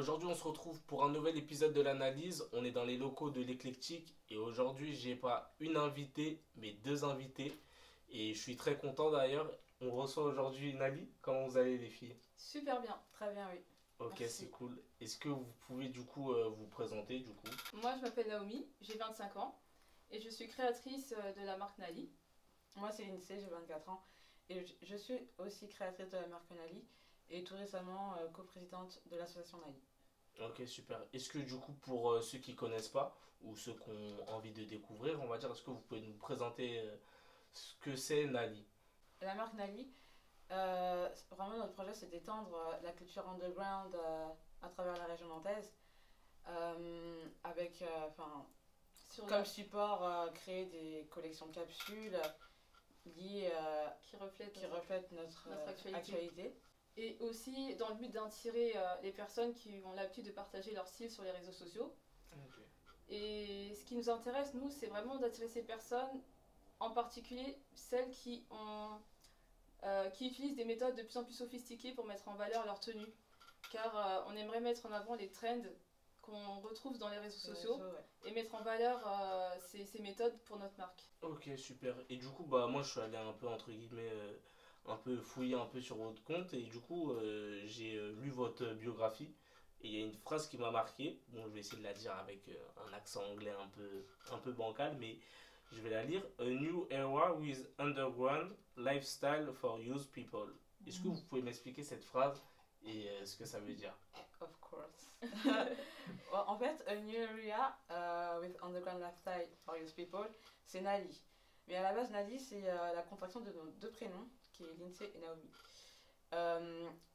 Aujourd'hui, on se retrouve pour un nouvel épisode de l'analyse. On est dans les locaux de l'Éclectique et aujourd'hui, j'ai pas une invitée, mais deux invités. Et je suis très content d'ailleurs. On reçoit aujourd'hui Nali. Comment vous allez les filles? Super bien, très bien, oui. Ok, c'est Merci. cool. Est-ce que vous pouvez du coup vous présenter du coup? Moi, je m'appelle Naomi, j'ai 25 ans et je suis créatrice de la marque Nali. Moi, c'est Lindsay, j'ai 24 ans et je suis aussi créatrice de la marque Nali et tout récemment coprésidente de l'association Nali. Ok, super. Est-ce que du coup, pour ceux qui connaissent pas ou ceux qui ont envie de découvrir, on va dire, est-ce que vous pouvez nous présenter ce que c'est Nali? La marque Nali, vraiment notre projet c'est d'étendre la culture underground à travers la région nantaise avec Sur comme la- support créer des collections de capsules liées qui reflète qui reflètent notre, notre actualité. actualité. Et aussi dans le but d'attirer les personnes qui ont l'habitude de partager leur style sur les réseaux sociaux. Ok. Et ce qui nous intéresse, nous, c'est vraiment d'attirer ces personnes, en particulier celles qui utilisent des méthodes de plus en plus sophistiquées pour mettre en valeur leur tenue. Car on aimerait mettre en avant les trends qu'on retrouve dans les réseaux sociaux et mettre en valeur ces méthodes pour notre marque. Ok, super. Et du coup, bah moi je suis allé un peu entre guillemets, un peu fouiller un peu sur votre compte et du coup j'ai lu votre biographie et il y a une phrase qui m'a marqué. Bon, je vais essayer de la dire avec un accent anglais un peu bancal, mais je vais la lire. A new era with underground lifestyle for youth people. Est-ce que vous pouvez m'expliquer cette phrase et ce que ça veut dire? Of course. En fait, A New Area with Underground Lifestyle for Youth People, c'est Nali. Mais à la base, Nali, c'est la contraction de nos deux prénoms, qui est Lindsay et Naomi.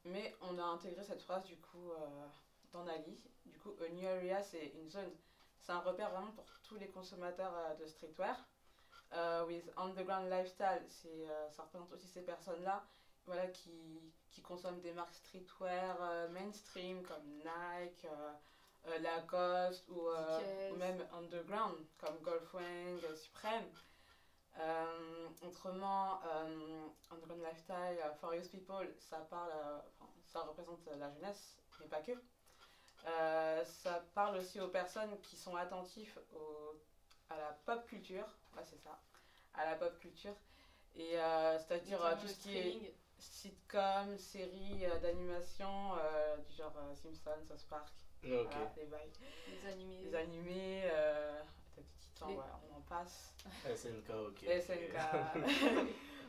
Mais on a intégré cette phrase du coup dans Nali. Du coup, A New Area, c'est une zone. C'est un repère vraiment pour tous les consommateurs de streetwear. With Underground Lifestyle, ça représente aussi ces personnes-là voilà, qui consomment des marques streetwear mainstream comme Nike, Lacoste ou même underground comme Golfwing, Supreme. Autrement, Underground Lifestyle for Youth People, ça représente la jeunesse, mais pas que. Ça parle aussi aux personnes qui sont attentifs à la pop culture, ouais, c'est ça, à la pop culture, et c'est-à-dire Notamment tout le ce qui est streaming. sitcom, séries d'animation du genre Simpsons, South Park, Ok. voilà, les bails. Les animés. Les animés, Attaque des Titans, voilà, on en passe. SNK, ok. SNK,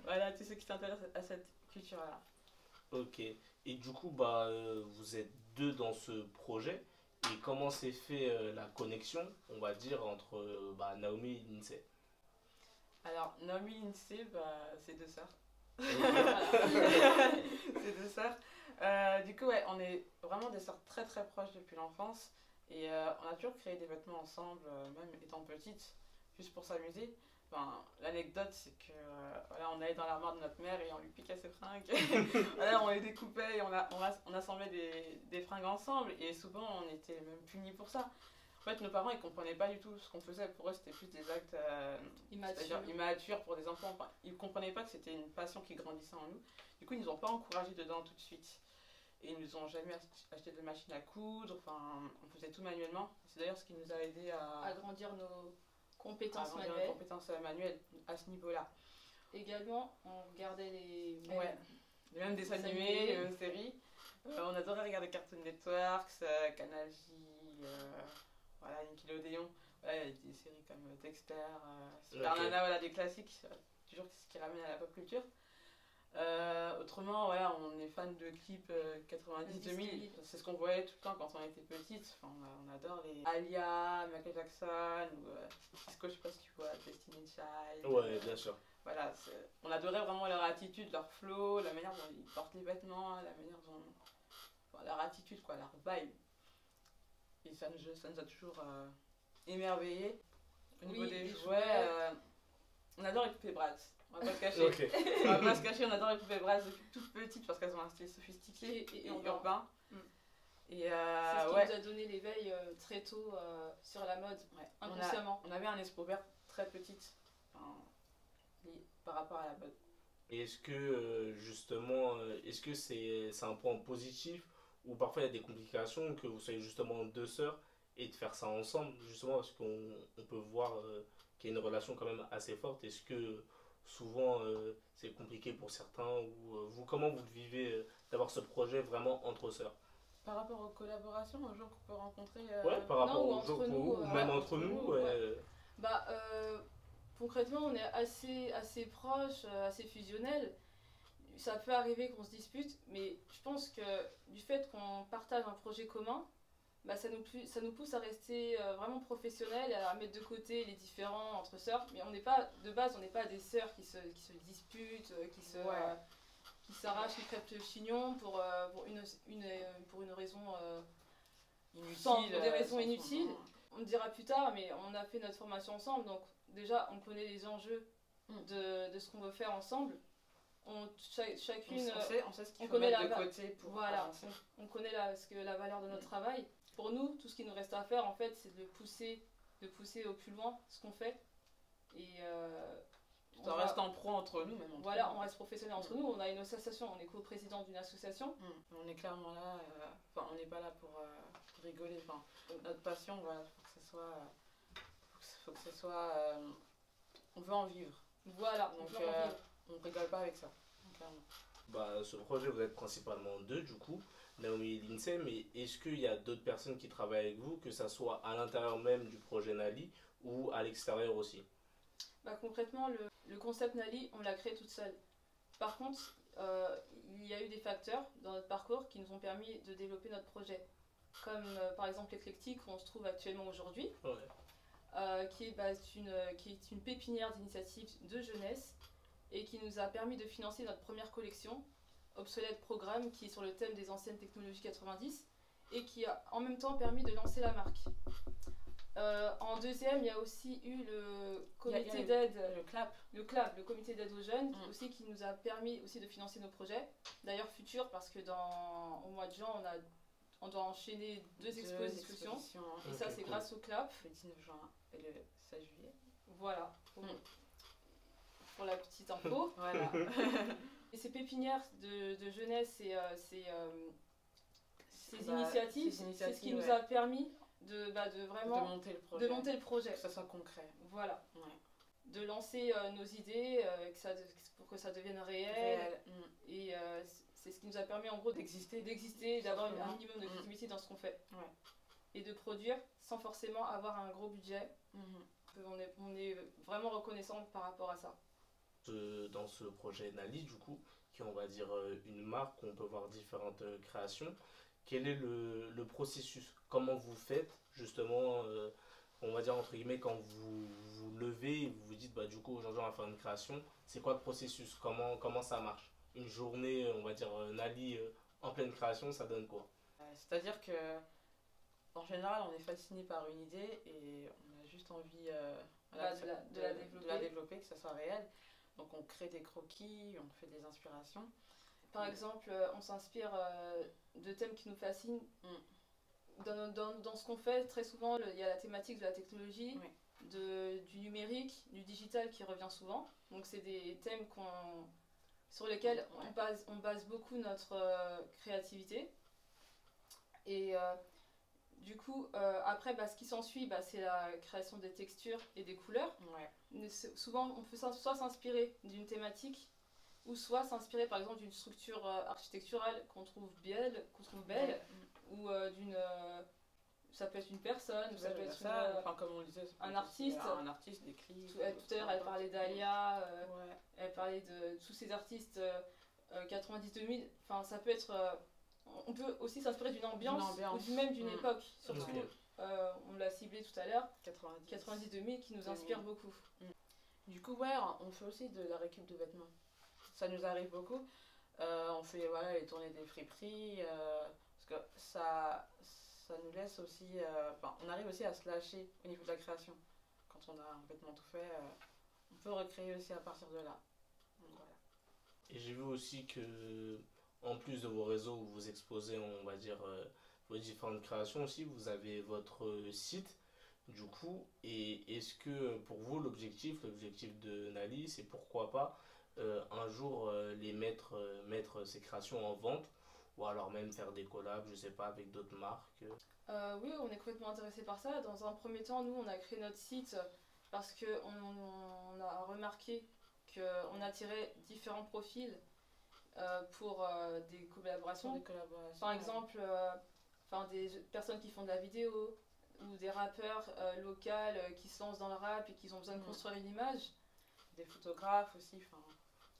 voilà, tous ceux qui s'intéressent à cette culture-là. Ok. Et du coup, bah, vous êtes deux dans ce projet. Et comment s'est fait la connexion, on va dire, entre bah, Naomi et Lindsay? Alors, Naomi et Lindsay, c'est deux sœurs. Ok. Voilà. C'est deux sœurs. Du coup, ouais, on est vraiment des sœurs très très proches depuis l'enfance. Et on a toujours créé des vêtements ensemble, même étant petites, juste pour s'amuser. Enfin, l'anecdote, c'est que voilà, on allait dans l'armoire de notre mère et on lui piquait ses fringues. Voilà, on les découpait et on assemblait des fringues ensemble. Et souvent, on était même punis pour ça. En fait, nos parents, ils comprenaient pas du tout ce qu'on faisait. Pour eux, c'était plus des actes c'est-à-dire immatures pour des enfants. Enfin, ils comprenaient pas que c'était une passion qui grandissait en nous. Du coup, ils nous ont pas encouragés dedans tout de suite. Et ils nous ont jamais acheté de machine à coudre. Enfin, on faisait tout manuellement. C'est d'ailleurs ce qui nous a aidé à Agrandir nos compétences agrandir nos manuelles. compétences manuelles à ce niveau-là. Également, on regardait les Ouais. Les mêmes dessins Dessins animés, animés. les mêmes séries. On adorait regarder Cartoon Network, Canal J, voilà, Nickelodeon. Voilà, il y a des séries comme Dexter, Super Ok. Nana, voilà, des classiques, toujours ce qui ramène à la pop culture. Autrement, voilà, on est fan de clips 90-2000, c'est ce qu'on voyait tout le temps quand on était petite. Enfin, on adore les Alia, Michael Jackson, ou Cisco, je sais pas si tu vois, Destiny's Child. Ouais, bien sûr. Voilà, on adorait vraiment leur attitude, leur flow, la manière dont ils portent les vêtements, la manière dont. Enfin, leur attitude, quoi, leur vibe. Et ça nous a toujours émerveillés. Au niveau Oui, des des jouets, jouets. on adore les poupées Bratz. On va pas se cacher. Ok. On va pas se cacher, on adore les poupées Bratz depuis toute petite parce qu'elles ont un style sophistiqué Et et urbain. urbain. Mm. Et C'est ce qui ouais, nous a donné l'éveil très tôt sur la mode, ouais. inconsciemment. On avait un espoir vert très petite par rapport à la mode. Et est-ce que justement, est-ce que c'est un point positif ou parfois il y a des complications que vous soyez justement deux sœurs et de faire ça ensemble, justement parce qu'on peut voir qu'il y a une relation quand même assez forte. Est-ce que souvent c'est compliqué pour certains ou vous, comment vous le vivez d'avoir ce projet vraiment entre sœurs? Par rapport aux collaborations, aux gens qu'on peut rencontrer. Ouais, par rapport Non, ou aux gens entre pour nous, vous, ou même entre nous, ouais. ouais. Bah, concrètement, on est assez proches, assez fusionnels. Ça peut arriver qu'on se dispute, mais je pense que du fait qu'on partage un projet commun, bah, ça nous pousse à rester vraiment professionnels, à mettre de côté les différends entre sœurs. Mais on n'est pas, de base, on n'est pas des sœurs qui se disputent, qui s'arrachent, qui crêpent le chignon pour une raison Inutile. pour des raisons inutiles. On le dira plus tard, mais on a fait notre formation ensemble, donc déjà on connaît les enjeux de ce qu'on veut faire ensemble. Chacune, on sait ce qu'il faut connaît mettre de côté pour avancer. on connaît la valeur de notre travail. Pour nous, tout ce qui nous reste à faire, en fait, c'est de pousser au plus loin ce qu'on fait. Et ça reste en pro entre nous, même. Voilà, on reste professionnel entre nous. On a une association, on est co-président d'une association. On est clairement là, on n'est pas là pour rigoler. Notre passion, voilà, faut que ce soit, on veut en vivre. Voilà, donc on rigole pas avec ça, clairement. Bah, ce projet, vous êtes principalement deux, du coup, Naomi et Lindsay, mais est-ce qu'il y a d'autres personnes qui travaillent avec vous, que ça soit à l'intérieur même du projet Nali ou à l'extérieur aussi? Bah, concrètement, le concept Nali, on l'a créé toute seule. Par contre, il y a eu des facteurs dans notre parcours qui nous ont permis de développer notre projet. Comme par exemple l'éclectique où on se trouve actuellement aujourd'hui, qui est une pépinière d'initiatives de jeunesse et qui nous a permis de financer notre première collection, Obsolète Programme, qui est sur le thème des anciennes technologies 90 et qui a en même temps permis de lancer la marque. En deuxième, il y a aussi eu le comité d'aide, le CLAP, le comité d'aide aux jeunes, aussi, qui nous a permis aussi de financer nos projets. D'ailleurs futurs, parce que au mois de juin, on doit enchaîner deux expositions. Et ça, c'est grâce au CLAP. Le 19 juin et le 16 juillet. Voilà, pour la petite info. Voilà. Et ces pépinières de jeunesse et ces initiatives, c'est ce qui nous a permis de vraiment de monter le projet. Que ça soit concret. Voilà. De lancer nos idées pour que ça devienne réel. Et c'est ce qui nous a permis en gros d'exister, d'avoir un minimum de légitimité dans ce qu'on fait. Et de produire sans forcément avoir un gros budget. On est vraiment reconnaissant par rapport à ça. Dans ce projet Nali, du coup, qui est, on va dire, une marque où on peut voir différentes créations, quel est le processus? Comment vous faites, justement, on va dire, entre guillemets, quand vous vous levez et vous vous dites, bah, du coup, aujourd'hui, on va faire une création, c'est quoi le processus? Comment ça marche? Une journée, on va dire, Nali en pleine création, ça donne quoi? C'est-à-dire que, en général, on est fasciné par une idée et on a juste envie de la développer, que ça soit réel. Donc on crée des croquis, on fait des inspirations. Par exemple, on s'inspire de thèmes qui nous fascinent. Dans ce qu'on fait, très souvent, il y a la thématique de la technologie, du numérique, du digital qui revient souvent. Donc c'est des thèmes sur lesquels on base beaucoup notre créativité. Et du coup, après, ce qui s'ensuit, c'est la création des textures et des couleurs. Souvent, on peut soit s'inspirer d'une thématique, ou soit s'inspirer par exemple d'une structure architecturale qu'on trouve belle, ou ça peut être une personne, ça peut être comme on disait, un artiste, des clips. Tout à l'heure, elle parlait d'Alia, elle parlait de tous ces artistes 90-2000. Enfin, ça peut être. On peut aussi s'inspirer d'une ambiance. Ou même d'une époque. Surtout, on l'a ciblé tout à l'heure, 90-2000 qui nous inspire beaucoup. Du coup, on fait aussi de la récup de vêtements. Ça nous arrive beaucoup. On fait les tournées des friperies, parce que ça nous laisse aussi. On arrive aussi à se lâcher au niveau de la création. Quand on a un vêtement tout fait, on peut recréer aussi à partir de là. Donc, voilà. Et j'ai vu aussi que, en plus de vos réseaux où vous exposez, on va dire, vos différentes créations aussi, vous avez votre site. Du coup, et est-ce que pour vous l'objectif de Nali, c'est pourquoi pas un jour mettre ces créations en vente, ou alors même faire des collabs, je sais pas, avec d'autres marques. Oui, on est complètement intéressé par ça. Dans un premier temps, nous, on a créé notre site parce qu'on a remarqué qu'on attirait différents profils pour des collaborations. Par exemple, des personnes qui font de la vidéo ou des rappeurs locaux qui se lancent dans le rap et qui ont besoin de construire une image. Des photographes aussi,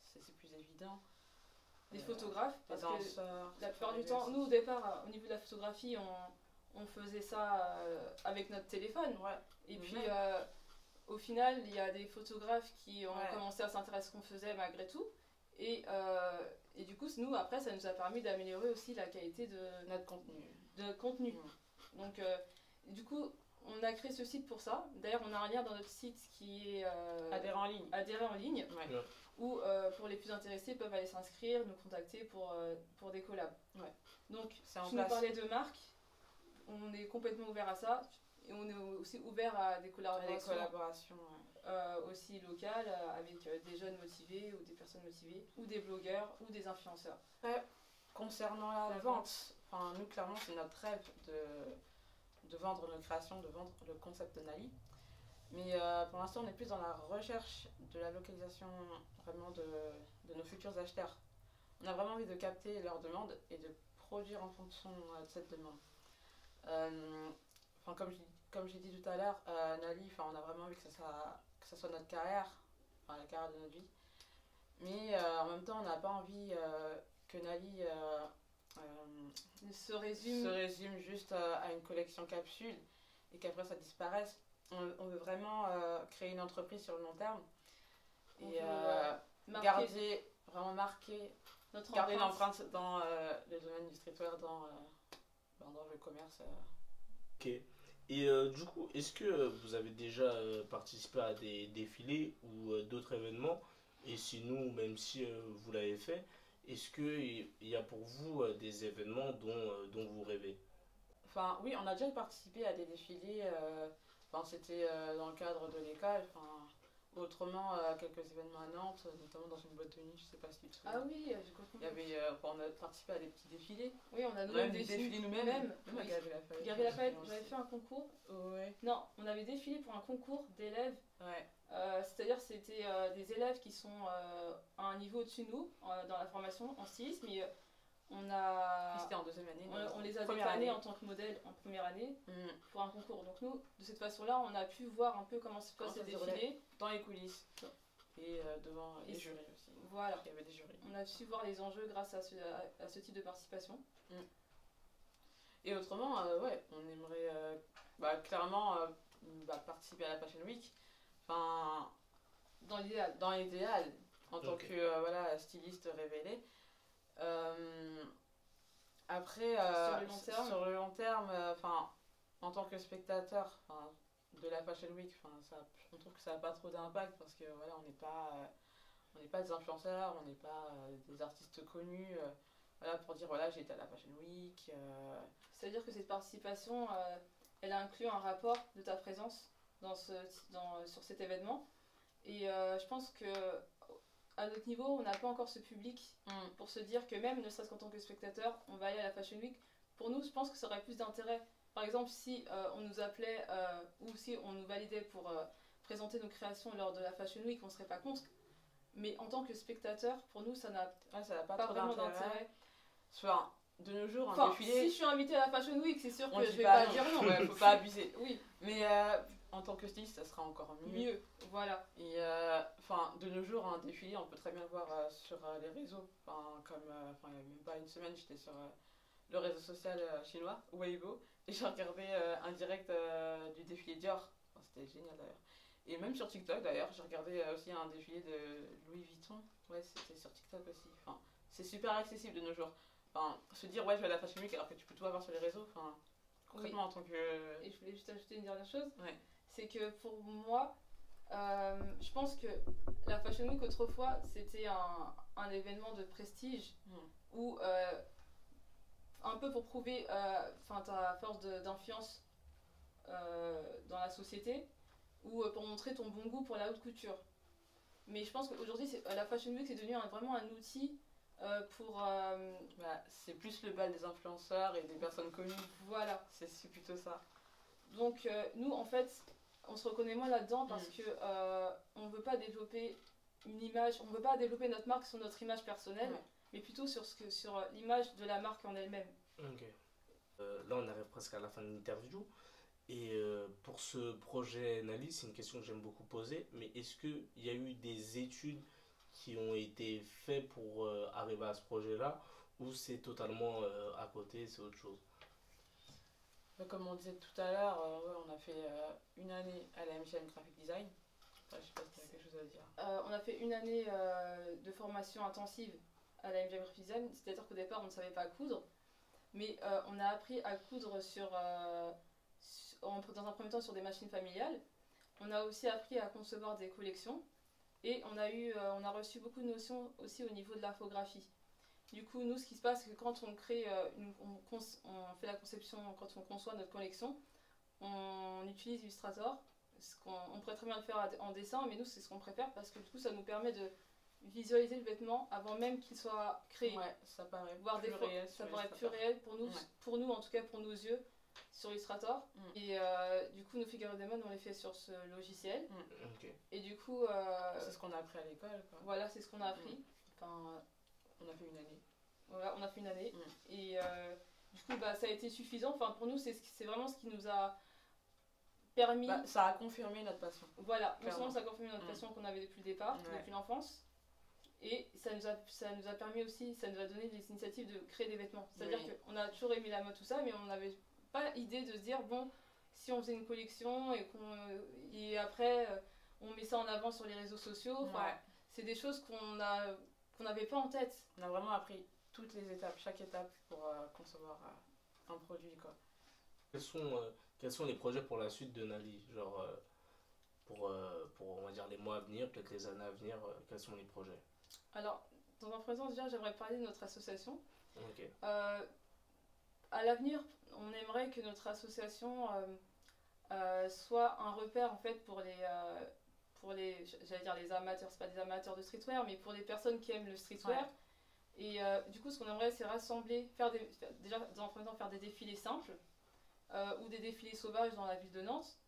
c'est plus évident. Des photographes, parce que la plupart du temps, aussi. nous au départ, au niveau de la photographie, on faisait ça avec notre téléphone. Ouais. Et puis au final, il y a des photographes qui ont commencé à s'intéresser à ce qu'on faisait malgré tout. Et du coup, nous, après, ça nous a permis d'améliorer aussi la qualité de notre contenu. Donc, du coup, on a créé ce site pour ça. D'ailleurs, on a un lien dans notre site qui est adhérer en ligne. Ouais. Où pour les plus intéressés peuvent aller s'inscrire, nous contacter pour des collabs. Ouais. Donc, tu nous parlais de marques, on est complètement ouvert à ça. Et on est aussi ouvert à des collaborations aussi locales avec des jeunes motivés ou des personnes motivées, ou des blogueurs ou des influenceurs. Concernant la vente, nous clairement c'est notre rêve de vendre nos créations, de vendre le concept de Nali. Mais pour l'instant on est plus dans la recherche de la localisation vraiment de nos futurs acheteurs. On a vraiment envie de capter leurs demandes et de produire en fonction de cette demande. Comme j'ai dit tout à l'heure, Nali, on a vraiment envie que ça soit notre carrière, la carrière de notre vie. Mais en même temps, on n'a pas envie que Nali se résume juste à une collection capsule et qu'après ça disparaisse. On veut vraiment créer une entreprise sur le long terme et garder l'empreinte dans le domaine du streetwear, dans le commerce. Ok. Et du coup, est-ce que vous avez déjà participé à des défilés ou d'autres événements? Et sinon, même si vous l'avez fait, est-ce qu'il y a pour vous des événements dont vous rêvez? Oui, on a déjà participé à des défilés. C'était dans le cadre de l'école. Autrement, quelques événements à Nantes, notamment dans une boîte de nuit, je sais pas si tu te souviens. Ah oui, j'ai compris. On a participé à des petits défilés. Oui, on a même défilé nous-mêmes. Même à Galerie Lafayette, j'avais fait un concours. Ouais. Non, on avait défilé pour un concours d'élèves. Ouais. C'est-à-dire c'était des élèves qui sont à un niveau au-dessus de nous dans la formation en stylisme. C'était en deuxième année. On les a dépanés en tant que modèle en première année pour un concours. Donc nous, de cette façon-là, on a pu voir un peu comment se passe ces défilés. Dans les coulisses. Et devant les jurys aussi. Voilà. Il y avait des jurys. On a su voir les enjeux grâce à ce type de participation. Et autrement, on aimerait clairement participer à la Fashion Week. Dans l'idéal. En tant que styliste révélé. Après, sur le long terme, en tant que spectateur de la Fashion Week, on trouve que ça n'a pas trop d'impact parce que on n'est pas des influenceurs, on n'est pas des artistes connus. Pour dire j'ai été à la Fashion Week. C'est-à-dire que cette participation, elle inclut un rapport de ta présence sur cet événement. Et je pense que à notre niveau, on n'a pas encore ce public pour se dire que même, ne serait-ce qu'en tant que spectateur, on va aller à la Fashion Week. Pour nous, je pense que ça aurait plus d'intérêt. Par exemple, si on nous appelait ou si on nous validait pour présenter nos créations lors de la Fashion Week, on ne serait pas contre. Mais en tant que spectateur, pour nous, ça n'a pas vraiment d'intérêt. De nos jours, un défilé... Si je suis invitée à la Fashion Week, c'est sûr que je vais pas dire non. Faut pas abuser. Oui. Mais en tant que styliste, ça sera encore mieux. Voilà. Et de nos jours, un défilé, on peut très bien le voir sur les réseaux. Il n'y a même pas une semaine, j'étais sur le réseau social chinois, Weibo, et j'ai regardé un direct du défilé Dior. C'était génial d'ailleurs. Et même sur TikTok d'ailleurs, j'ai regardé aussi un défilé de Louis Vuitton. Ouais, c'était sur TikTok aussi. C'est super accessible de nos jours. Se dire je vais à la Fashion Week alors que tu peux tout avoir sur les réseaux. Concrètement, en tant que... Et je voulais juste ajouter une dernière chose. Ouais. C'est que pour moi, je pense que la Fashion Week autrefois, c'était un événement de prestige où, un peu pour prouver ta force d'influence dans la société ou pour montrer ton bon goût pour la haute couture. Mais je pense qu'aujourd'hui, la Fashion Week, c'est devenu vraiment un outil C'est plus le bal des influenceurs et des personnes connues. Voilà. C'est plutôt ça. Donc nous, en fait, on se reconnaît moins là-dedans parce que on veut pas développer une image, on veut pas développer notre marque sur notre image personnelle, mais plutôt sur l'image de la marque en elle-même. Ok. Là, on arrive presque à la fin de l'interview. Et pour ce projet Nali, c'est une question que j'aime beaucoup poser, mais est-ce qu'il y a eu des études qui ont été faites pour arriver à ce projet-là, ou c'est totalement à côté, c'est autre chose? Comme on disait tout à l'heure, on a fait une année à la MGM Graphic Design. Je sais pas si tu as quelque chose à dire. On a fait une année de formation intensive à la MGM Graphic Design, c'est-à-dire qu'au départ on ne savait pas coudre, mais on a appris à coudre dans un premier temps sur des machines familiales. On a aussi appris à concevoir des collections et on a reçu beaucoup de notions aussi au niveau de l'infographie. Du coup, nous, ce qui se passe, c'est que quand on crée, on fait la conception, quand on conçoit notre collection, on utilise Illustrator. On pourrait très bien le faire en dessin, mais nous, c'est ce qu'on préfère parce que du coup, ça nous permet de visualiser le vêtement avant même qu'il soit créé. Ouais, ça paraît plus réel. Ça paraît plus réel pour nous, en tout cas pour nos yeux, sur Illustrator. Et du coup, nos figures de mode, on les fait sur ce logiciel. Okay. Et du coup... c'est ce qu'on a appris à l'école. Voilà, c'est ce qu'on a appris. Enfin, on a fait une année. Voilà, on a fait une année. Et du coup, ça a été suffisant. Enfin, pour nous, c'est vraiment ce qui nous a permis... ça a confirmé notre passion. Voilà, non seulement ça a confirmé notre passion qu'on avait depuis le départ, depuis l'enfance, et ça nous a permis aussi, ça nous a donné des initiatives de créer des vêtements. C'est-à-dire qu'on a toujours aimé la mode, tout ça, mais on n'avait pas idée de se dire, bon, si on faisait une collection et après on met ça en avant sur les réseaux sociaux, c'est des choses qu'on n'avait pas en tête. On a vraiment appris toutes les étapes, chaque étape pour concevoir un produit, quoi. Quels sont les projets pour la suite de Nali? Genre, pour on va dire les mois à venir, peut-être les années à venir, quels sont les projets? Alors, dans un premier temps, déjà, j'aimerais parler de notre association. Okay. À l'avenir, on aimerait que notre association soit un repère en fait pour les j'allais dire les amateurs, c'est pas des amateurs de streetwear, mais pour les personnes qui aiment le streetwear. Et du coup, ce qu'on aimerait, c'est rassembler, déjà dans un premier temps, faire des défilés simples ou des défilés sauvages dans la ville de Nantes,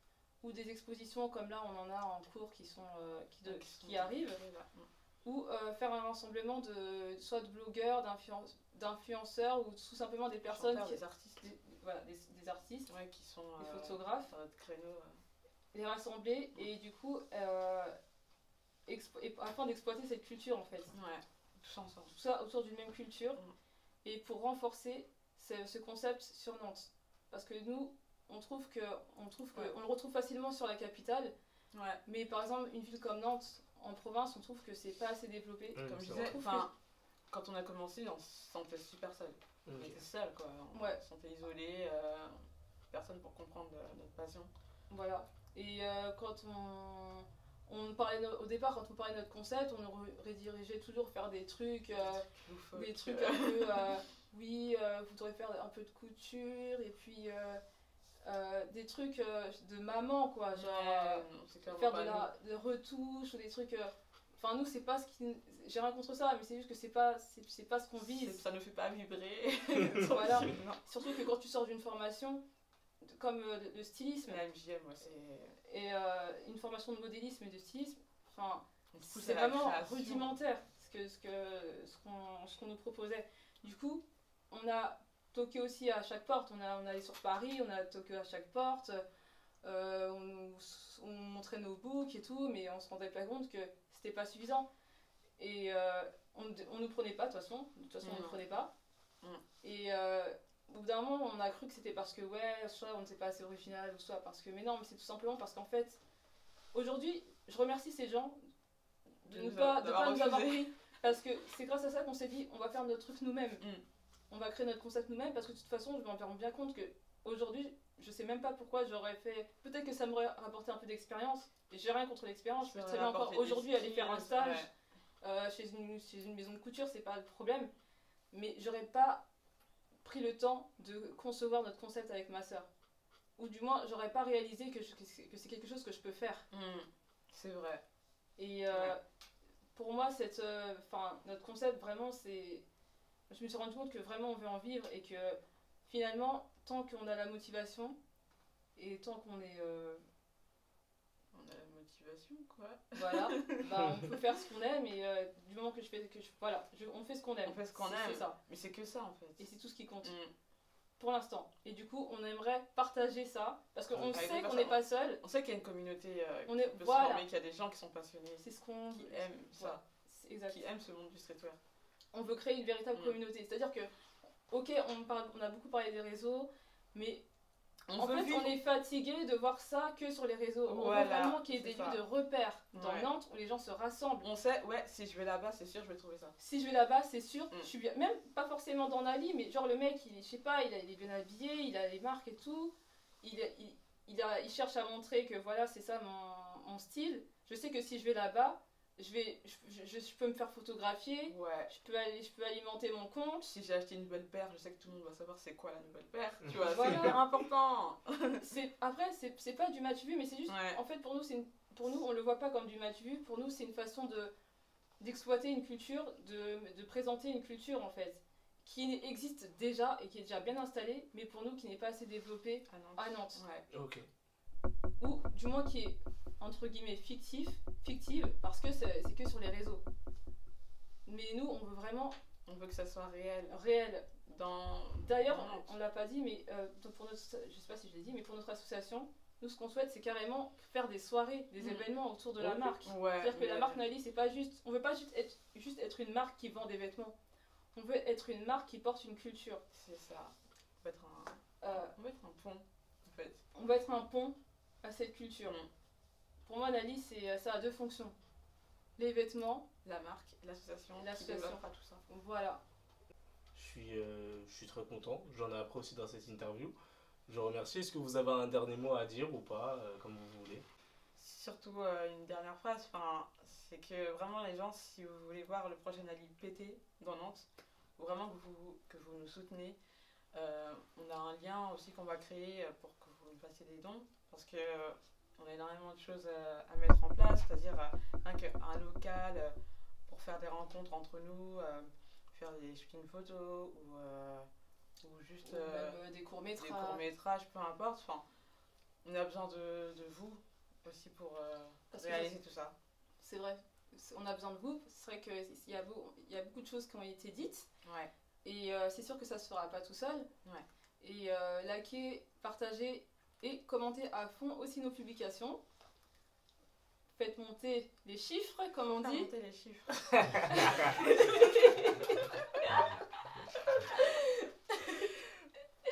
ou des expositions comme là, on en a en cours qui arrivent, ou faire un rassemblement soit de blogueurs, d'influenceurs ou tout simplement des personnes des artistes, des artistes qui sont des photographes, les rassembler et du coup afin d'exploiter cette culture en fait, tout ça autour d'une même culture et pour renforcer ce concept sur Nantes, parce que nous on trouve que on le retrouve facilement sur la capitale, mais par exemple une ville comme Nantes en province, on trouve que c'est pas assez développé. Comme je disais, quand on a commencé, on se sentait super seul. On était seul, quoi. On se sentait isolé, personne pour comprendre notre passion. Voilà. Et quand on parlait au départ, quand on parlait de notre concept, on nous redirigeait toujours faire des trucs un peu, vous devrez faire un peu de couture et puis des trucs de maman, quoi, genre faire de retouches ou des trucs. Enfin, nous, c'est pas ce qui. J'ai rien contre ça, mais c'est juste que c'est pas ce qu'on vise. Ça ne fait pas vibrer. Voilà. Surtout que quand tu sors d'une formation comme de stylisme. La MJM, et une formation de modélisme et de stylisme, enfin, c'est vraiment rudimentaire ce qu'on nous proposait. Du coup, on a toqué aussi à chaque porte. On allait sur Paris, on a toqué à chaque porte. On montrait nos books et tout, mais on se rendait pas compte que c'était pas suffisant. Et on nous prenait pas, de toute façon. On nous prenait pas. Et au bout d'un moment, on a cru que c'était parce que, soit on n'était pas assez original, ou soit parce que. Mais non, mais c'est tout simplement parce qu'en fait, aujourd'hui, je remercie ces gens de ne pas nous avoir pris. Parce que c'est grâce à ça qu'on s'est dit, on va faire notre truc nous-mêmes. On va créer notre concept nous-mêmes, parce que de toute façon, je me rends bien compte que aujourd'hui, je sais même pas pourquoi j'aurais fait. Peut-être que ça m'aurait rapporté un peu d'expérience. Et j'ai rien contre l'expérience. Je peux très bien encore aujourd'hui aller faire un stage chez une maison de couture, c'est pas le problème. Mais j'aurais pas pris le temps de concevoir notre concept avec ma soeur. Ou du moins, j'aurais pas réalisé que c'est quelque chose que je peux faire. C'est vrai. Et pour moi, moi, notre concept, vraiment, c'est... Je me suis rendu compte que vraiment, on veut en vivre et que finalement, tant qu'on a la motivation et tant qu'on est... On a la motivation, quoi. Voilà, on peut faire ce qu'on aime et du moment que je fais... on fait ce qu'on aime. On fait ce qu'on aime, c'est ça. Mais c'est que ça, en fait. Et c'est tout ce qui compte. Pour l'instant. Et du coup, on aimerait partager ça parce qu'on sait qu'on n'est pas seul. On sait qu'il y a une communauté qui peut se voilà. former, qu'il y a des gens qui sont passionnés, c'est ce qu'on qui aiment ça, exact. qui aiment ce monde du streetwear. On veut créer une véritable communauté. C'est-à-dire que, ok, on a beaucoup parlé des réseaux, mais on est fatigué de voir ça que sur les réseaux. On veut vraiment qu'il y ait des lieux de repères dans Nantes où les gens se rassemblent. On sait, si je vais là-bas, c'est sûr, je vais trouver ça. Si je vais là-bas, c'est sûr. Je suis bien, même pas forcément dans Nali, mais genre le mec, il est bien habillé, il a les marques et tout. Il cherche à montrer que voilà, c'est ça mon style. Je sais que si je vais là-bas, je peux me faire photographier, je peux alimenter mon compte. Si j'ai acheté une nouvelle paire, je sais que tout le monde va savoir c'est quoi la nouvelle paire. Tu vois, c'est hyper important. Après, c'est pas du match vu, mais c'est juste, en fait, pour nous, on le voit pas comme du match vu. Pour nous, c'est une façon d'exploiter une culture, de présenter une culture, en fait, qui existe déjà et qui est déjà bien installée, mais pour nous, qui n'est pas assez développée à Nantes. Ok. Ou du moins qui est entre guillemets fictive parce que c'est que sur les réseaux. Mais nous, on veut vraiment... On veut que ça soit réel. D'ailleurs, on l'a pas dit, mais je sais pas si je l'ai dit, mais pour notre association, nous, ce qu'on souhaite, c'est carrément faire des soirées, des événements autour de la marque. C'est-à-dire que la marque Nali, c'est pas juste... On veut pas juste être une marque qui vend des vêtements. On veut être une marque qui porte une culture. C'est ça. On veut être un pont, en fait. On veut être un pont à cette culture. Pour moi, Nali, ça a deux fonctions. Les vêtements, la marque, l'association qui développera tout ça. Voilà. Je suis très content. J'en ai appris aussi dans cette interview. Je vous remercie. Est-ce que vous avez un dernier mot à dire ou pas, comme vous voulez? Surtout une dernière phrase, c'est que vraiment les gens, si vous voulez voir le prochain Nali pété dans Nantes, vraiment que vous nous soutenez. On a un lien aussi qu'on va créer pour que vous nous fassiez des dons, parce que on a énormément de choses à mettre en place, c'est-à-dire un local pour faire des rencontres entre nous, faire des shootings photos ou juste même des courts-métrages. Des courts-métrages, peu importe. On a besoin de vous aussi pour réaliser tout ça. C'est vrai, on a besoin de vous. C'est vrai qu'il y a beaucoup de choses qui ont été dites. Et c'est sûr que ça se fera pas tout seul. Et likez, partagez et commentez à fond aussi nos publications. Faites monter les chiffres, comme on dit. Faites monter les chiffres.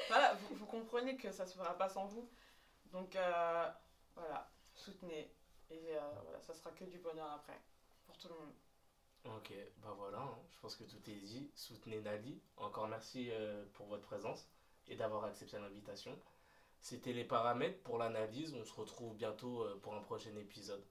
Voilà, vous comprenez que ça se fera pas sans vous. Donc voilà, soutenez. Et voilà, ça sera que du bonheur après, pour tout le monde. Ok, voilà, je pense que tout est dit. Soutenez Nali. Encore merci pour votre présence et d'avoir accepté l'invitation. C'était les paramètres pour l'analyse. On se retrouve bientôt pour un prochain épisode.